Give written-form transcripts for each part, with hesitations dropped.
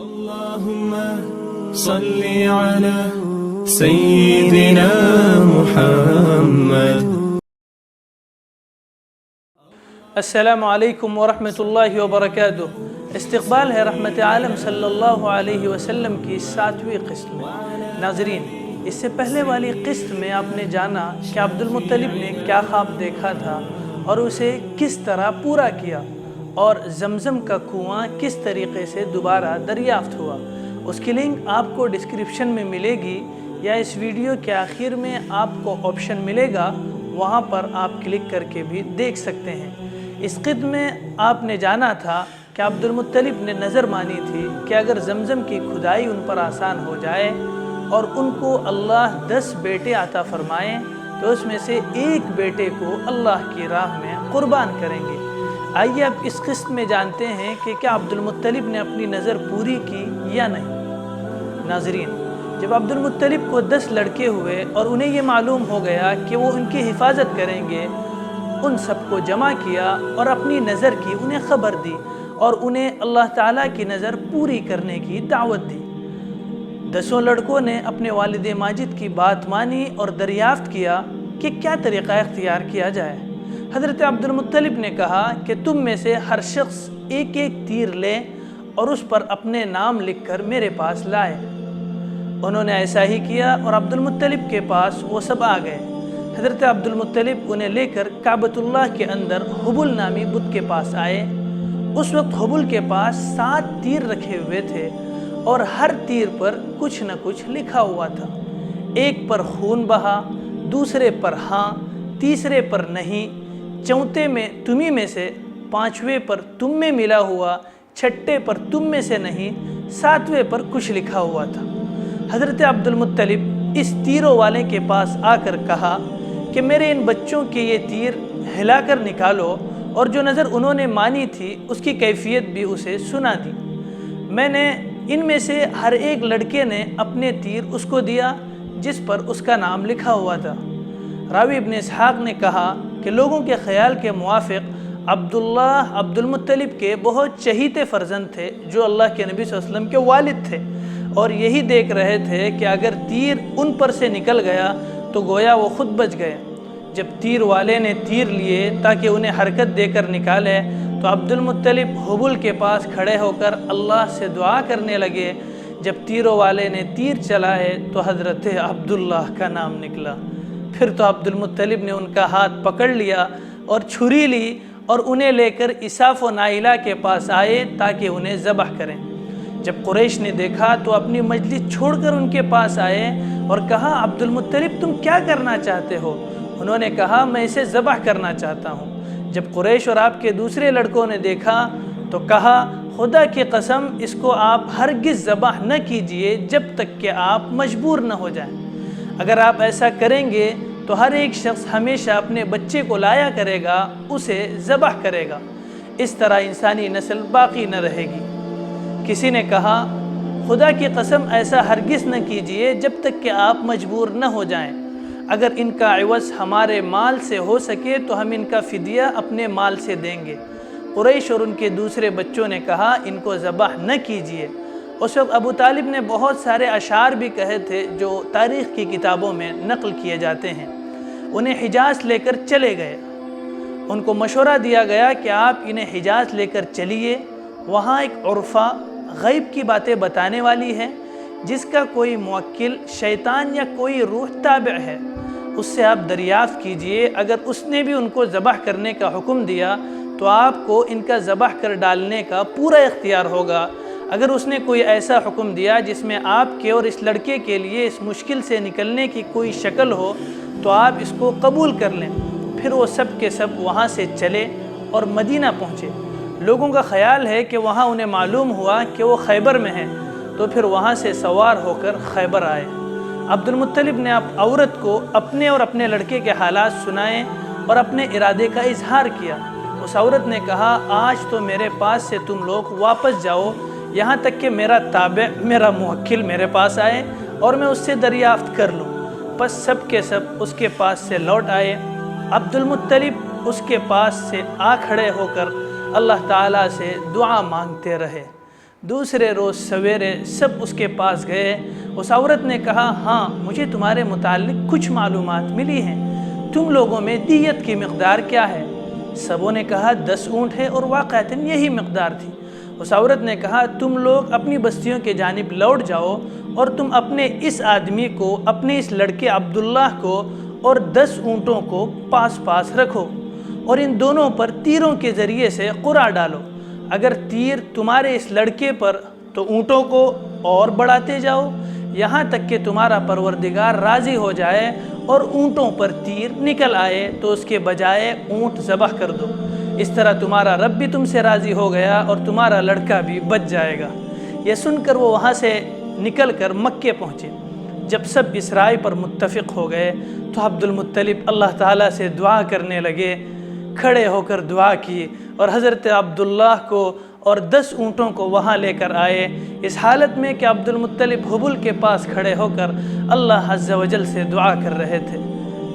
اللهم صل على سيدنا محمد. السلام علیکم ورحمۃ اللہ وبرکاتہ. استقبال ہے رحمت عالم صلی اللہ علیہ وسلم کی 7ویں قسط میں. ناظرین، اس سے پہلے والی قسط میں آپ نے جانا کہ عبد المطلب نے کیا خواب دیکھا تھا اور اسے کس طرح پورا کیا، اور زمزم کا کنواں کس طریقے سے دوبارہ دریافت ہوا. اس کی لنک آپ کو ڈسکرپشن میں ملے گی یا اس ویڈیو کے آخر میں آپ کو آپشن ملے گا، وہاں پر آپ کلک کر کے بھی دیکھ سکتے ہیں. اس قسط میں آپ نے جانا تھا کہ عبد المطلب نے نظر مانی تھی کہ اگر زمزم کی کھدائی ان پر آسان ہو جائے اور ان کو اللہ 10 بیٹے عطا فرمائیں تو اس میں سے ایک بیٹے کو اللہ کی راہ میں قربان کریں گے. آئیے اب اس قسط میں جانتے ہیں کہ کیا عبد المطلب نے اپنی نظر پوری کی یا نہیں. ناظرین، جب عبد المطلب کو 10 لڑکے ہوئے اور انہیں یہ معلوم ہو گیا کہ وہ ان کی حفاظت کریں گے، ان سب کو جمع کیا اور اپنی نظر کی انہیں خبر دی اور انہیں اللہ تعالیٰ کی نظر پوری کرنے کی دعوت دی. 10 لڑکوں نے اپنے والد ماجد کی بات مانی اور دریافت کیا کہ کیا طریقہ اختیار کیا جائے. حضرت عبد المطلب نے کہا کہ تم میں سے ہر شخص ایک ایک تیر لے اور اس پر اپنے نام لکھ کر میرے پاس لائے. انہوں نے ایسا ہی کیا اور عبد المطلب کے پاس وہ سب آ گئے. حضرت عبد المطلب انہیں لے کر کعبۃ اللہ کے اندر حبل نامی بت کے پاس آئے. اس وقت حبل کے پاس 7 تیر رکھے ہوئے تھے اور ہر تیر پر کچھ نہ کچھ لکھا ہوا تھا. ایک پر خون بہا، دوسرے پر ہاں، تیسرے پر نہیں، چوتھے میں تمہیں میں سے، 5ویں پر تم میں ملا ہوا، 6ٹھے پر تم میں سے نہیں، 7ویں پر کچھ لکھا ہوا تھا. حضرت عبد المطلب اس تیروں والے کے پاس آ کر کہا کہ میرے ان بچوں کے یہ تیر ہلا کر نکالو، اور جو نظر انہوں نے مانی تھی اس کی کیفیت بھی اسے سنا دی. میں نے ان میں سے ہر ایک لڑکے نے اپنے تیر اس کو دیا جس پر اس کا نام لکھا ہوا تھا. راوی ابن اسحاق نے کہا کہ لوگوں کے خیال کے موافق عبداللہ عبد المطلب کے بہت چہیتے فرزند تھے جو اللہ کے نبی صلی اللہ علیہ وسلم کے والد تھے، اور یہی دیکھ رہے تھے کہ اگر تیر ان پر سے نکل گیا تو گویا وہ خود بچ گئے. جب تیر والے نے تیر لیے تاکہ انہیں حرکت دے کر نکالے تو عبد المطلب حبل کے پاس کھڑے ہو کر اللہ سے دعا کرنے لگے. جب تیروں والے نے تیر چلائے تو حضرت عبداللہ کا نام نکلا. پھر تو عبد المطلب نے ان کا ہاتھ پکڑ لیا اور چھری لی اور انہیں لے کر اساف و نائلہ کے پاس آئے تاکہ انہیں ذبح کریں. جب قریش نے دیکھا تو اپنی مجلس چھوڑ کر ان کے پاس آئے اور کہا عبد المطلب تم کیا کرنا چاہتے ہو؟ انہوں نے کہا میں اسے ذبح کرنا چاہتا ہوں. جب قریش اور آپ کے دوسرے لڑکوں نے دیکھا تو کہا خدا کی قسم اس کو آپ ہرگز ذبح نہ کیجئے جب تک کہ آپ مجبور نہ ہو جائیں. اگر آپ ایسا کریں گے تو ہر ایک شخص ہمیشہ اپنے بچے کو لایا کرے گا، اسے ذبح کرے گا. اس طرح انسانی نسل باقی نہ رہے گی. کسی نے کہا خدا کی قسم ایسا ہرگز نہ کیجئے جب تک کہ آپ مجبور نہ ہو جائیں. اگر ان کا عوض ہمارے مال سے ہو سکے تو ہم ان کا فدیہ اپنے مال سے دیں گے. قریش اور ان کے دوسرے بچوں نے کہا ان کو ذبح نہ کیجئے. اس وقت ابو طالب نے بہت سارے اشعار بھی کہے تھے جو تاریخ کی کتابوں میں نقل کیے جاتے ہیں. انہیں حجاز لے کر چلے گئے. ان کو مشورہ دیا گیا کہ آپ انہیں حجاز لے کر چلیے، وہاں ایک عرفہ غیب کی باتیں بتانے والی ہے جس کا کوئی موکل شیطان یا کوئی روح تابع ہے، اس سے آپ دریافت کیجئے. اگر اس نے بھی ان کو ذبح کرنے کا حکم دیا تو آپ کو ان کا ذبح کر ڈالنے کا پورا اختیار ہوگا. اگر اس نے کوئی ایسا حکم دیا جس میں آپ کے اور اس لڑکے کے لیے اس مشکل سے نکلنے کی کوئی شکل ہو تو آپ اس کو قبول کر لیں. پھر وہ سب کے سب وہاں سے چلے اور مدینہ پہنچے. لوگوں کا خیال ہے کہ وہاں انہیں معلوم ہوا کہ وہ خیبر میں ہیں تو پھر وہاں سے سوار ہو کر خیبر آئے. عبد المطلب نے عورت کو اپنے اور اپنے لڑکے کے حالات سنائے اور اپنے ارادے کا اظہار کیا. اس عورت نے کہا آج تو میرے پاس سے تم لوگ واپس جاؤ یہاں تک کہ میرا تابع میرا موکل میرے پاس آئے اور میں اس سے دریافت کر لوں. پس سب کے سب اس کے پاس سے لوٹ آئے. عبد المطلب اس کے پاس سے آ کھڑے ہو کر اللہ تعالیٰ سے دعا مانگتے رہے. دوسرے روز سویرے سب اس کے پاس گئے۔ اس عورت نے کہا ہاں مجھے تمہارے متعلق کچھ معلومات ملی ہیں، تم لوگوں میں دیت کی مقدار کیا ہے؟ سبوں نے کہا 10 اونٹ ہے، اور واقعتاً یہی مقدار تھی۔ اس عورت نے کہا تم لوگ اپنی بستیوں کے جانب لوٹ جاؤ، اور تم اپنے اس آدمی کو، اپنے اس لڑکے عبداللہ کو اور 10 اونٹوں کو پاس پاس رکھو، اور ان دونوں پر تیروں کے ذریعے سے قرعہ ڈالو۔ اگر تیر تمہارے اس لڑکے پر تو اونٹوں کو اور بڑھاتے جاؤ یہاں تک کہ تمہارا پروردگار راضی ہو جائے اور اونٹوں پر تیر نکل آئے تو اس کے بجائے اونٹ ذبح کر دو۔ اس طرح تمہارا رب بھی تم سے راضی ہو گیا اور تمہارا لڑکا بھی بچ جائے گا۔ یہ سن کر وہ وہاں سے نکل کر مکے پہنچے۔ جب سب اس رائے پر متفق ہو گئے تو عبد المطلب اللہ تعالیٰ سے دعا کرنے لگے، کھڑے ہو کر دعا کی اور حضرت عبداللہ کو اور 10 اونٹوں کو وہاں لے کر آئے، اس حالت میں کہ عبد المطلب حبل کے پاس کھڑے ہو کر اللہ عز و جل سے دعا کر رہے تھے۔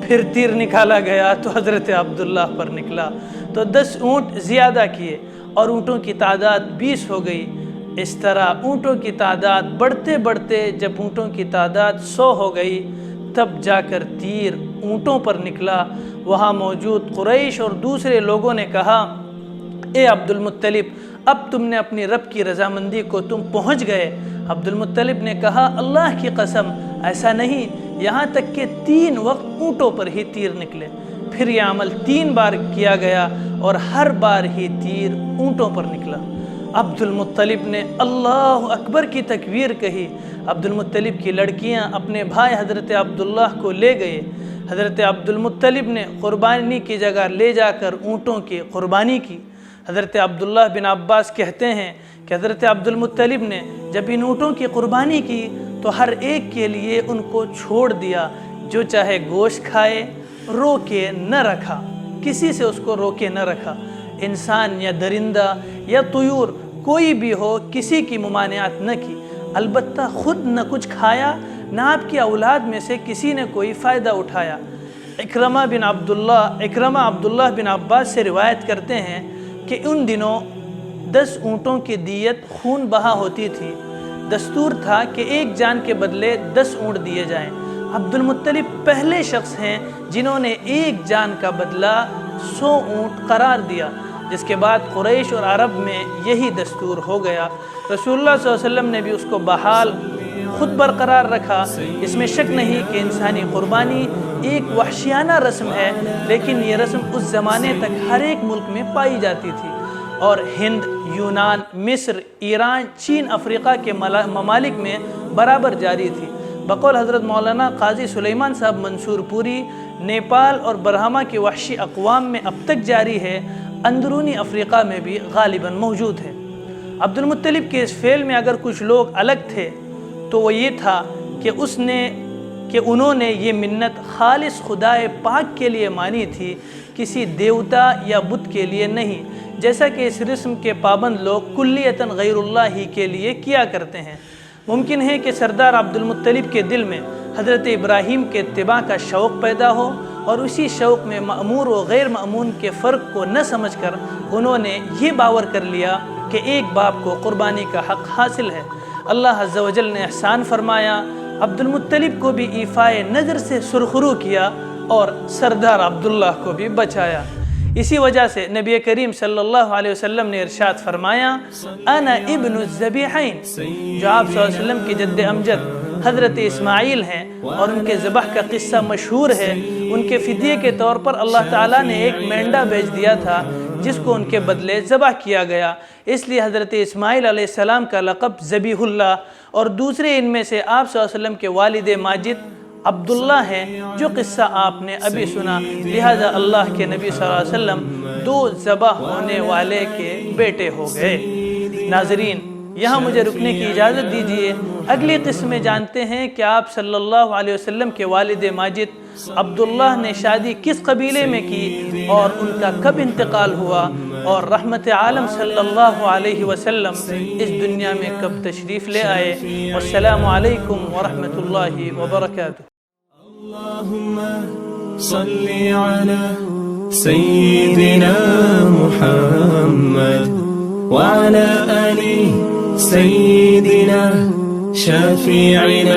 پھر تیر نکالا گیا تو حضرت عبداللہ پر نکلا تو 10 اونٹ زیادہ کیے اور اونٹوں کی تعداد 20 ہو گئی۔ اس طرح اونٹوں کی تعداد بڑھتے بڑھتے جب اونٹوں کی تعداد 100 ہو گئی تب جا کر تیر اونٹوں پر نکلا۔ وہاں موجود قریش اور دوسرے لوگوں نے کہا اے عبد المطلب اب تم نے اپنی رب کی رضامندی کو تم پہنچ گئے۔ عبد المطلب نے کہا اللہ کی قسم ایسا نہیں، یہاں تک کہ 3 وقت اونٹوں پر ہی تیر نکلے۔ پھر یہ عمل 3 بار کیا گیا اور ہر بار ہی تیر اونٹوں پر نکلا۔ عبد المطلب نے اللہ اکبر کی تکبیر کہی۔ عبد المطلب کی لڑکیاں اپنے بھائی حضرت عبداللہ کو لے گئے۔ حضرت عبد المطلب نے قربانی کی جگہ لے جا کر اونٹوں کی قربانی کی۔ حضرت عبداللہ بن عباس کہتے ہیں کہ حضرت عبد المطلب نے جب ان اونٹوں کی قربانی کی تو ہر ایک کے لیے ان کو چھوڑ دیا، جو چاہے گوشت کھائے، روکے نہ رکھا، کسی سے اس کو روکے نہ رکھا۔ انسان یا درندہ یا طیور کوئی بھی ہو کسی کی ممانعت نہ کی، البتہ خود نہ کچھ کھایا نہ آپ کی اولاد میں سے کسی نے کوئی فائدہ اٹھایا۔ اکرمہ عبداللہ بن عباس سے روایت کرتے ہیں کہ ان دنوں 10 اونٹوں کی دیت خون بہا ہوتی تھی۔ دستور تھا کہ ایک جان کے بدلے 10 اونٹ دیے جائیں۔ عبد المطلب پہلے شخص ہیں جنہوں نے ایک جان کا بدلہ 100 اونٹ قرار دیا، جس کے بعد قریش اور عرب میں یہی دستور ہو گیا۔ رسول اللہ صلی اللہ علیہ وسلم نے بھی اس کو بحال خود برقرار رکھا۔ اس میں شک نہیں کہ انسانی قربانی ایک وحشیانہ رسم ہے، لیکن یہ رسم اس زمانے تک ہر ایک ملک میں پائی جاتی تھی اور ہند، یونان، مصر، ایران، چین، افریقہ کے ممالک میں برابر جاری تھی۔ بقول حضرت مولانا قاضی سلیمان صاحب منصور پوری، نیپال اور برہما کے وحشی اقوام میں اب تک جاری ہے، اندرونی افریقہ میں بھی غالباً موجود ہے۔ عبد المطلب کے اس فعل میں اگر کچھ لوگ الگ تھے تو وہ یہ تھا کہ انہوں نے یہ منت خالص خدائے پاک کے لیے مانی تھی، کسی دیوتا یا بت کے لیے نہیں، جیسا کہ اس رسم کے پابند لوگ کلیتاً غیر اللہ ہی کے لیے کیا کرتے ہیں۔ ممکن ہے کہ سردار عبد المطلب کے دل میں حضرت ابراہیم کے اتباع کا شوق پیدا ہو اور اسی شوق میں مأمور و غیر مأمون کے فرق کو نہ سمجھ کر انہوں نے یہ باور کر لیا کہ ایک باپ کو قربانی کا حق حاصل ہے۔ اللہ عز و جل نے احسان فرمایا، عبد المطلب کو بھی ایفائے نظر سے سرخرو کیا اور سردار عبداللہ کو بھی بچایا۔ اسی وجہ سے نبی کریم صلی اللہ علیہ وسلم نے ارشاد فرمایا، انا ابن الذبیحین، جو آپ صلی اللہ علیہ وسلم کے جد امجد حضرت اسماعیل ہیں اور ان کے ذبح کا قصہ مشہور ہے۔ ان کے فدیے کے طور پر اللہ تعالیٰ نے ایک مینڈا بھیج دیا تھا جس کو ان کے بدلے ذبح کیا گیا، اس لیے حضرت اسماعیل علیہ السلام کا لقب ذبیح اللہ، اور دوسرے ان میں سے آپ صلی اللہ علیہ وسلم کے والد ماجد عبداللہ ہیں، جو قصہ آپ نے ابھی سنا۔ لہذا اللہ کے نبی صلی اللہ علیہ وسلم 2 ذبح ہونے والے کے بیٹے ہو گئے۔ ناظرین، یہاں مجھے رکنے کی اجازت دیجیے، اگلی قسم میں جانتے ہیں کہ آپ صلی اللہ علیہ وسلم کے والد ماجد عبداللہ نے شادی کس قبیلے میں کی اور ان کا کب انتقال ہوا، اور رحمت عالم صلی اللہ علیہ وسلم اس دنیا میں کب تشریف لے آئے۔ والسلام علیکم ورحمۃ اللہ وبرکاتہ۔ اللهم صل على سيدنا محمد وعلى آله سيدنا شفيعنا